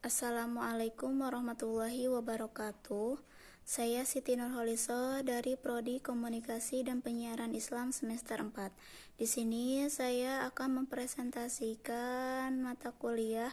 Assalamualaikum warahmatullahi wabarakatuh. Saya Siti Nurholiso dari Prodi Komunikasi dan Penyiaran Islam semester 4. Di sini saya akan mempresentasikan mata kuliah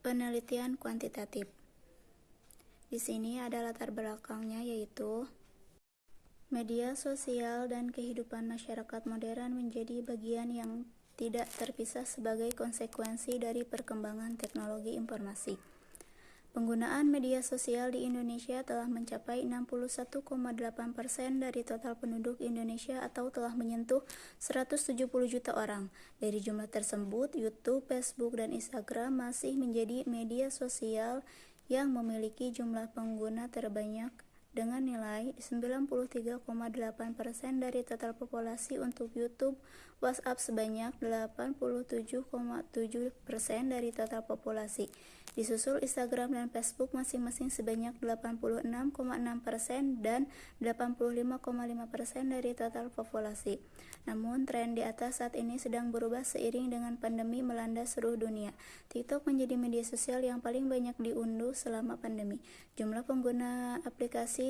penelitian kuantitatif. Di sini ada latar belakangnya, yaitu media sosial dan kehidupan masyarakat modern menjadi bagian yang tidak terpisah sebagai konsekuensi dari perkembangan teknologi informasi. Penggunaan media sosial di Indonesia telah mencapai 61,8% dari total penduduk Indonesia atau telah menyentuh 170 juta orang. Dari jumlah tersebut, YouTube, Facebook, dan Instagram masih menjadi media sosial yang memiliki jumlah pengguna terbanyak dengan nilai 93,8% dari total populasi. Untuk YouTube, WhatsApp sebanyak 87,7% dari total populasi. Disusul Instagram dan Facebook masing-masing sebanyak 86,6% dan 85,5% dari total populasi. Namun, tren di atas saat ini sedang berubah seiring dengan pandemi melanda seluruh dunia. TikTok menjadi media sosial yang paling banyak diunduh selama pandemi. Jumlah pengguna aplikasi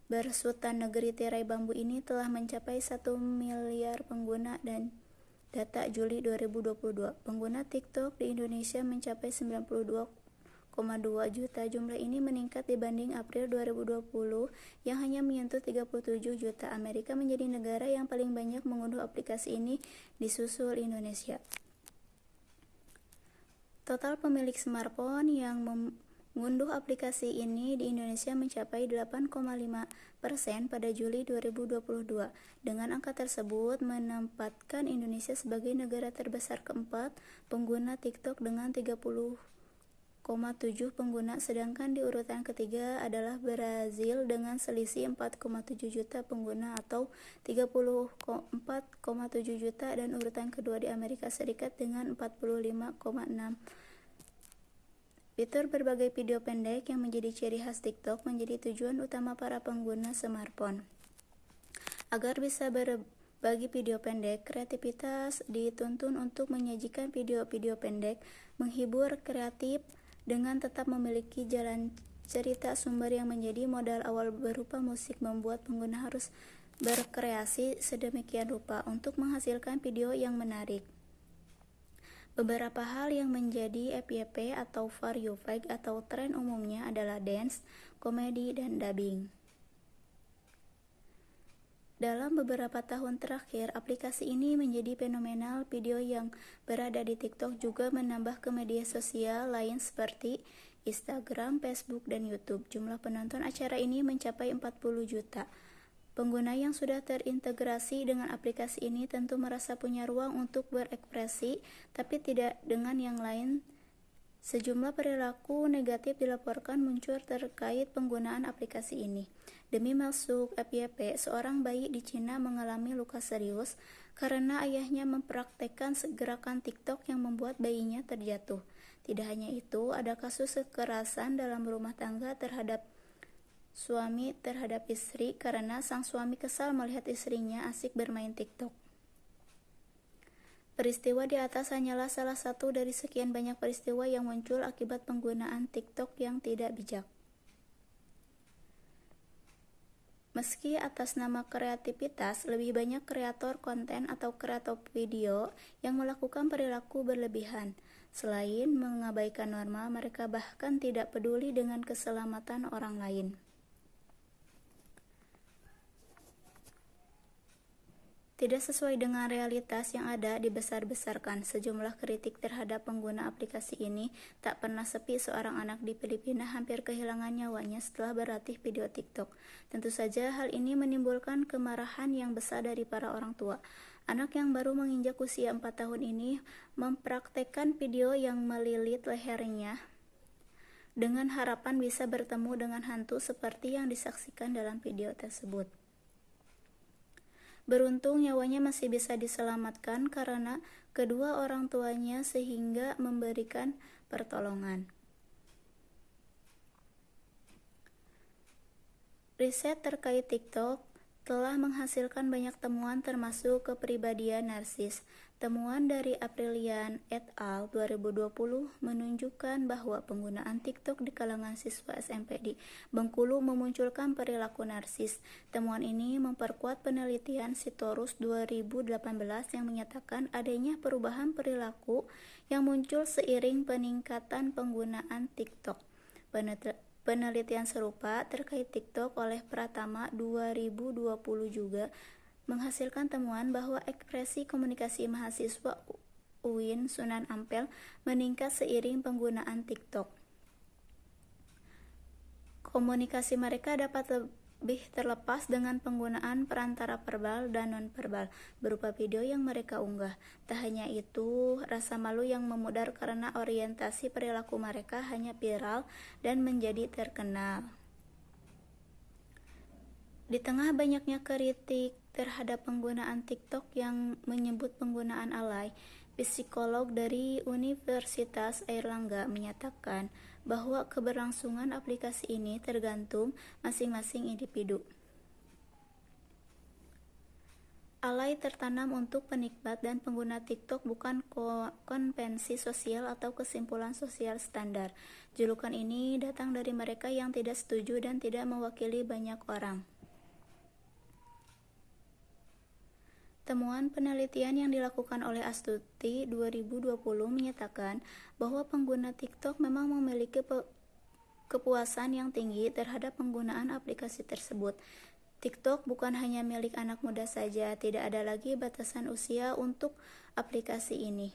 bersutan negeri tirai bambu ini telah mencapai 1 miliar pengguna, dan data Juli 2022, pengguna TikTok di Indonesia mencapai 92,2 juta. Jumlah ini meningkat dibanding April 2020 yang hanya menyentuh 37 juta. Amerika menjadi negara yang paling banyak mengunduh aplikasi ini, disusul Indonesia. Total pemilik smartphone yang mengunduh aplikasi ini di Indonesia mencapai 8,5% pada Juli 2022. Dengan angka tersebut menempatkan Indonesia sebagai negara terbesar keempat pengguna TikTok dengan 30,7 pengguna, sedangkan di urutan ketiga adalah Brazil dengan selisih 4,7 juta pengguna atau 34,7 juta, dan urutan kedua di Amerika Serikat dengan 45,6. Fitur berbagai video pendek yang menjadi ciri khas TikTok menjadi tujuan utama para pengguna smartphone. Agar bisa berbagi video pendek, kreativitas dituntun untuk menyajikan video-video pendek, menghibur, kreatif, dengan tetap memiliki jalan cerita sumber yang menjadi modal awal berupa musik, membuat pengguna harus berkreasi sedemikian rupa untuk menghasilkan video yang menarik. Beberapa hal yang menjadi FYP atau For You Page atau tren umumnya adalah dance, komedi, dan dubbing. Dalam beberapa tahun terakhir, aplikasi ini menjadi fenomenal. Video yang berada di TikTok juga menambah ke media sosial lain seperti Instagram, Facebook, dan YouTube. Jumlah penonton acara ini mencapai 40 juta. Pengguna yang sudah terintegrasi dengan aplikasi ini tentu merasa punya ruang untuk berekspresi, tapi tidak dengan yang lain. Sejumlah perilaku negatif dilaporkan muncul terkait penggunaan aplikasi ini. Demi masuk FYP, seorang bayi di Cina mengalami luka serius karena ayahnya mempraktekkan gerakan TikTok yang membuat bayinya terjatuh. Tidak hanya itu, ada kasus kekerasan dalam rumah tangga terhadap suami terhadap istri karena sang suami kesal melihat istrinya asik bermain TikTok. Peristiwa di atas hanyalah salah satu dari sekian banyak peristiwa yang muncul akibat penggunaan TikTok yang tidak bijak. Meski atas nama kreativitas, lebih banyak kreator konten atau kreator video yang melakukan perilaku berlebihan. Selain mengabaikan norma, mereka bahkan tidak peduli dengan keselamatan orang lain. Tidak sesuai dengan realitas yang ada dibesar-besarkan. Sejumlah kritik terhadap pengguna aplikasi ini tak pernah sepi. Seorang anak di Filipina hampir kehilangan nyawanya setelah berlatih video TikTok. Tentu saja hal ini menimbulkan kemarahan yang besar dari para orang tua. Anak yang baru menginjak usia 4 tahun ini mempraktekkan video yang melilit lehernya dengan harapan bisa bertemu dengan hantu seperti yang disaksikan dalam video tersebut. Beruntung nyawanya masih bisa diselamatkan karena kedua orang tuanya sehingga memberikan pertolongan. Riset terkait TikTok telah menghasilkan banyak temuan termasuk kepribadian narsis. Temuan dari Aprilian et al. 2020 menunjukkan bahwa penggunaan TikTok di kalangan siswa SMP di Bengkulu memunculkan perilaku narsis. Temuan ini memperkuat penelitian Sitorus 2018 yang menyatakan adanya perubahan perilaku yang muncul seiring peningkatan penggunaan TikTok. Penelitian serupa terkait TikTok oleh Pratama 2020 juga menghasilkan temuan bahwa ekspresi komunikasi mahasiswa UIN Sunan Ampel meningkat seiring penggunaan TikTok. Komunikasi mereka dapat lebih terlepas dengan penggunaan perantara verbal dan non-verbal berupa video yang mereka unggah. Tak hanya itu, rasa malu yang memudar karena orientasi perilaku mereka hanya viral dan menjadi terkenal. Di tengah banyaknya kritik terhadap penggunaan TikTok yang menyebut penggunaan alay, psikolog dari Universitas Airlangga menyatakan bahwa keberlangsungan aplikasi ini tergantung masing-masing individu. Alay tertanam untuk penikmat dan pengguna TikTok, bukan konvensi sosial atau kesimpulan sosial standar. Julukan ini datang dari mereka yang tidak setuju dan tidak mewakili banyak orang. Temuan penelitian yang dilakukan oleh Astuti 2020 menyatakan bahwa pengguna TikTok memang memiliki kepuasan yang tinggi terhadap penggunaan aplikasi tersebut. TikTok bukan hanya milik anak muda saja, tidak ada lagi batasan usia untuk aplikasi ini.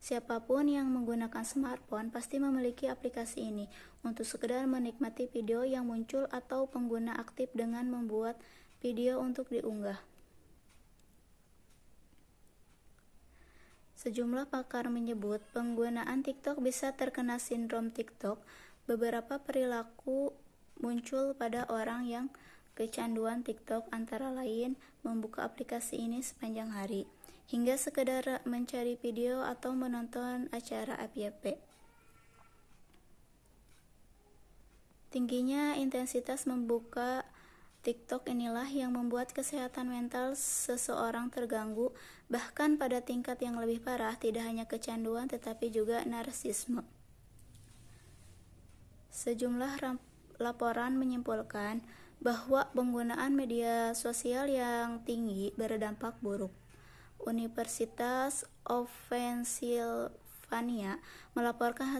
Siapapun yang menggunakan smartphone pasti memiliki aplikasi ini untuk sekedar menikmati video yang muncul atau pengguna aktif dengan membuat video untuk diunggah. Sejumlah pakar menyebut penggunaan TikTok bisa terkena sindrom TikTok. Beberapa perilaku muncul pada orang yang kecanduan TikTok, antara lain membuka aplikasi ini sepanjang hari, hingga sekedar mencari video atau menonton acara FYP. Tingginya intensitas membuka TikTok inilah yang membuat kesehatan mental seseorang terganggu, bahkan pada tingkat yang lebih parah, tidak hanya kecanduan tetapi juga narsisme. Sejumlah laporan menyimpulkan bahwa penggunaan media sosial yang tinggi berdampak buruk. Universitas of Pennsylvania melaporkan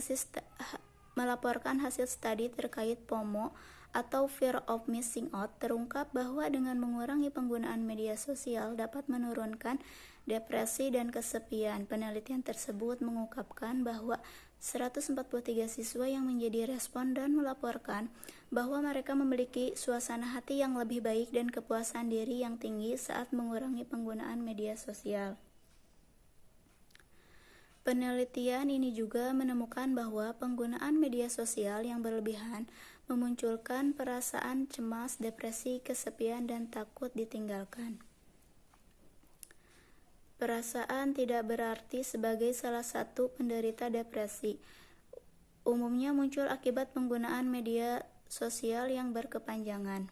hasil studi terkait FOMO atau Fear of Missing Out. Terungkap bahwa dengan mengurangi penggunaan media sosial dapat menurunkan depresi dan kesepian. Penelitian tersebut mengungkapkan bahwa 143 siswa yang menjadi responden melaporkan bahwa mereka memiliki suasana hati yang lebih baik dan kepuasan diri yang tinggi saat mengurangi penggunaan media sosial. Penelitian ini juga menemukan bahwa penggunaan media sosial yang berlebihan memunculkan perasaan cemas, depresi, kesepian, dan takut ditinggalkan. Perasaan tidak berarti sebagai salah satu penderita depresi. Umumnya muncul akibat penggunaan media sosial yang berkepanjangan.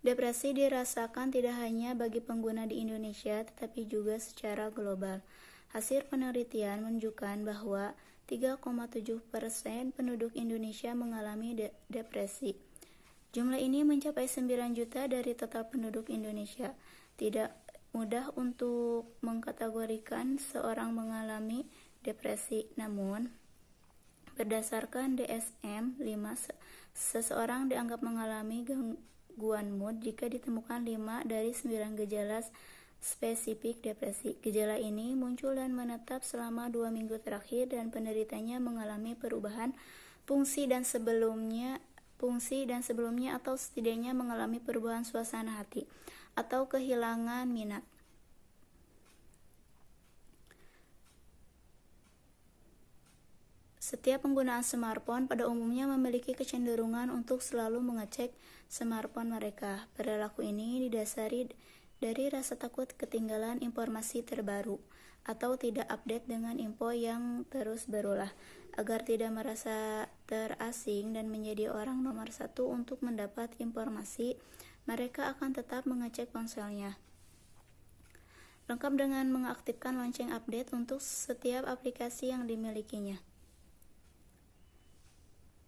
Depresi dirasakan tidak hanya bagi pengguna di Indonesia, tetapi juga secara global. Hasil penelitian menunjukkan bahwa 3,7% penduduk Indonesia mengalami depresi. Jumlah ini mencapai 9 juta dari total penduduk Indonesia. Tidak mudah untuk mengkategorikan seorang mengalami depresi, namun berdasarkan DSM-5, seseorang dianggap mengalami gangguan mood jika ditemukan 5 dari 9 gejala spesifik depresi. Gejala ini muncul dan menetap selama 2 minggu terakhir dan penderitanya mengalami perubahan fungsi dan sebelumnya atau setidaknya mengalami perubahan suasana hati atau kehilangan minat. Setiap penggunaan smartphone pada umumnya memiliki kecenderungan untuk selalu mengecek smartphone mereka. Perilaku ini didasari dari rasa takut ketinggalan informasi terbaru atau tidak update dengan info yang terus berulah. Agar tidak merasa terasing dan menjadi orang nomor satu untuk mendapat informasi, mereka akan tetap mengecek ponselnya, lengkap dengan mengaktifkan lonceng update untuk setiap aplikasi yang dimilikinya.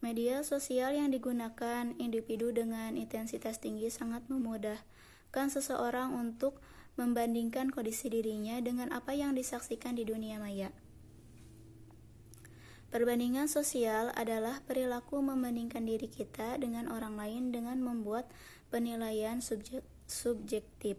Media sosial yang digunakan individu dengan intensitas tinggi sangat memudahkan seseorang untuk membandingkan kondisi dirinya dengan apa yang disaksikan di dunia maya. Perbandingan sosial adalah perilaku membandingkan diri kita dengan orang lain dengan membuat penilaian subjektif.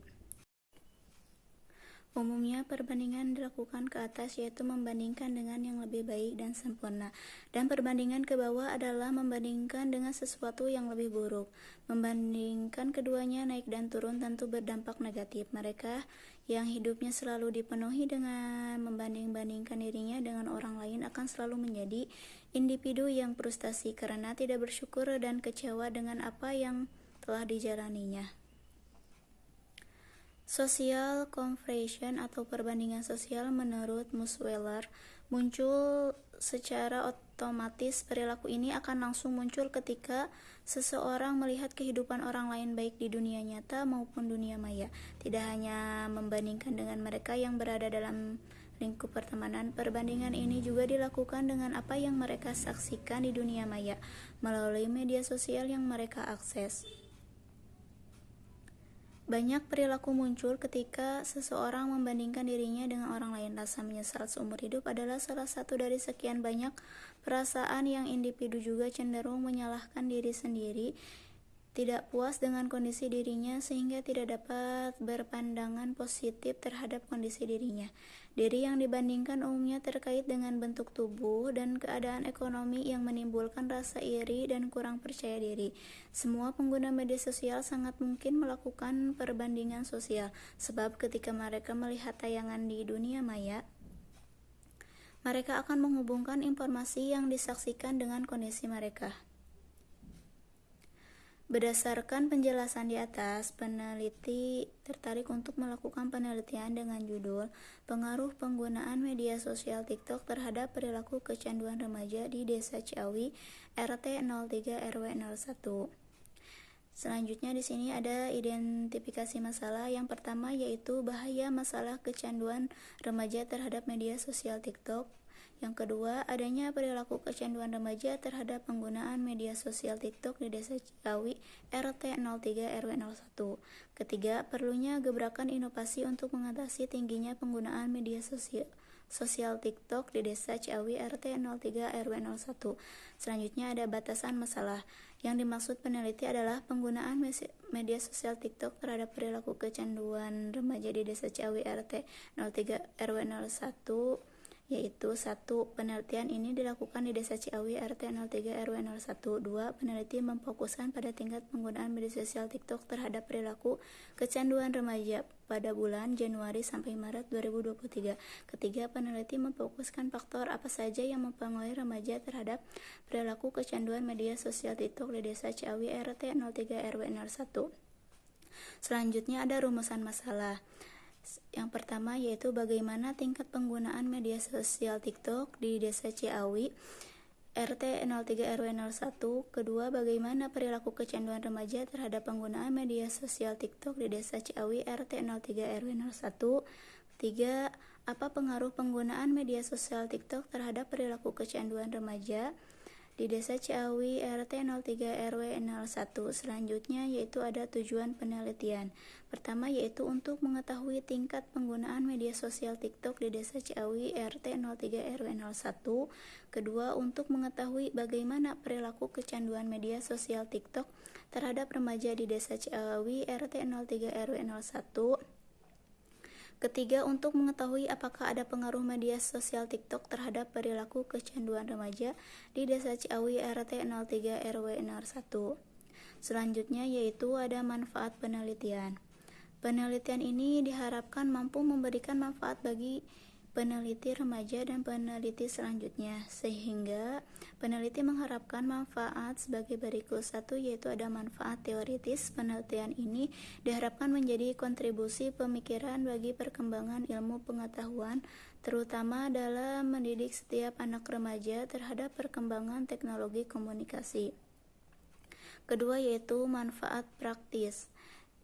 Umumnya perbandingan dilakukan ke atas, yaitu membandingkan dengan yang lebih baik dan sempurna, dan perbandingan ke bawah adalah membandingkan dengan sesuatu yang lebih buruk. Membandingkan keduanya naik dan turun tentu berdampak negatif. Mereka yang hidupnya selalu dipenuhi dengan membanding-bandingkan dirinya dengan orang lain akan selalu menjadi individu yang frustasi karena tidak bersyukur dan kecewa dengan apa yang telah dijalaninya. Social comparison atau perbandingan sosial menurut Musweller muncul secara otomatis. Perilaku ini akan langsung muncul ketika seseorang melihat kehidupan orang lain baik di dunia nyata maupun dunia maya. Tidak hanya membandingkan dengan mereka yang berada dalam lingkup pertemanan, perbandingan ini juga dilakukan dengan apa yang mereka saksikan di dunia maya melalui media sosial yang mereka akses. Banyak perilaku muncul ketika seseorang membandingkan dirinya dengan orang lain. Rasa menyesal seumur hidup adalah salah satu dari sekian banyak perasaan yang individu juga cenderung menyalahkan diri sendiri, tidak puas dengan kondisi dirinya sehingga tidak dapat berpandangan positif terhadap kondisi dirinya. Diri yang dibandingkan umumnya terkait dengan bentuk tubuh dan keadaan ekonomi yang menimbulkan rasa iri dan kurang percaya diri. Semua pengguna media sosial sangat mungkin melakukan perbandingan sosial, sebab ketika mereka melihat tayangan di dunia maya, mereka akan menghubungkan informasi yang disaksikan dengan kondisi mereka. Berdasarkan penjelasan di atas, peneliti tertarik untuk melakukan penelitian dengan judul "Pengaruh Penggunaan Media Sosial TikTok Terhadap Perilaku Kecanduan Remaja di Desa Ciawi, RT 03 RW 01". Selanjutnya di sini ada identifikasi masalah. Yang pertama yaitu bahaya masalah kecanduan remaja terhadap media sosial TikTok. Yang kedua, adanya perilaku kecanduan remaja terhadap penggunaan media sosial TikTok di Desa Ciawi, RT 03 RW 01. Ketiga, perlunya gebrakan inovasi untuk mengatasi tingginya penggunaan media sosial TikTok di Desa Ciawi, RT 03 RW 01. Selanjutnya ada batasan masalah. Yang dimaksud peneliti adalah penggunaan media sosial TikTok terhadap perilaku kecanduan remaja di Desa Ciawi, RT 03 RW 01, yaitu 1. Penelitian ini dilakukan di Desa Ciawi, RT 03 RW 01. 2. Peneliti memfokuskan pada tingkat penggunaan media sosial TikTok terhadap perilaku kecanduan remaja pada bulan Januari sampai Maret 2023. Ketiga, peneliti memfokuskan faktor apa saja yang mempengaruhi remaja terhadap perilaku kecanduan media sosial TikTok di Desa Ciawi, RT 03 RW 01. Selanjutnya ada rumusan masalah. Yang pertama yaitu bagaimana tingkat penggunaan media sosial TikTok di Desa Ciawi, RT 03 RW 01. Kedua, bagaimana perilaku kecanduan remaja terhadap penggunaan media sosial TikTok di Desa Ciawi, RT 03 RW 01. Ketiga, apa pengaruh penggunaan media sosial TikTok terhadap perilaku kecanduan remaja di Desa Ciawi, RT 03 RW 01. Selanjutnya yaitu ada tujuan penelitian. Pertama yaitu untuk mengetahui tingkat penggunaan media sosial TikTok di Desa Ciawi, RT 03 RW 01. Kedua, untuk mengetahui bagaimana perilaku kecanduan media sosial TikTok terhadap remaja di Desa Ciawi, RT 03 RW 01. Ketiga, untuk mengetahui apakah ada pengaruh media sosial TikTok terhadap perilaku kecanduan remaja di Desa Ciawi, RT 03 RW 01. Selanjutnya yaitu ada manfaat penelitian. Penelitian ini diharapkan mampu memberikan manfaat bagi peneliti remaja dan peneliti selanjutnya, sehingga peneliti mengharapkan manfaat sebagai berikut. Satu, yaitu ada manfaat teoritis. Penelitian ini diharapkan menjadi kontribusi pemikiran bagi perkembangan ilmu pengetahuan, terutama dalam mendidik setiap anak remaja terhadap perkembangan teknologi komunikasi. Kedua, yaitu manfaat praktis,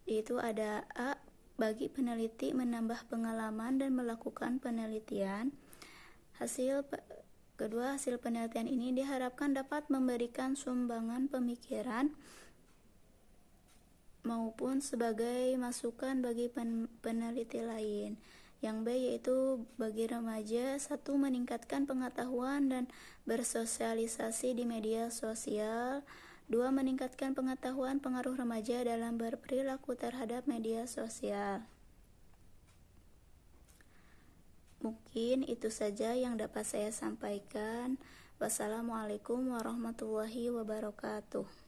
yaitu ada A, bagi peneliti menambah pengalaman dan melakukan penelitian. Hasil penelitian ini diharapkan dapat memberikan sumbangan pemikiran maupun sebagai masukan bagi peneliti lain. Yang B, yaitu bagi remaja, satu, meningkatkan pengetahuan dan bersosialisasi di media sosial. Dua, meningkatkan pengetahuan pengaruh remaja dalam berperilaku terhadap media sosial. Mungkin itu saja yang dapat saya sampaikan. Wassalamualaikum warahmatullahi wabarakatuh.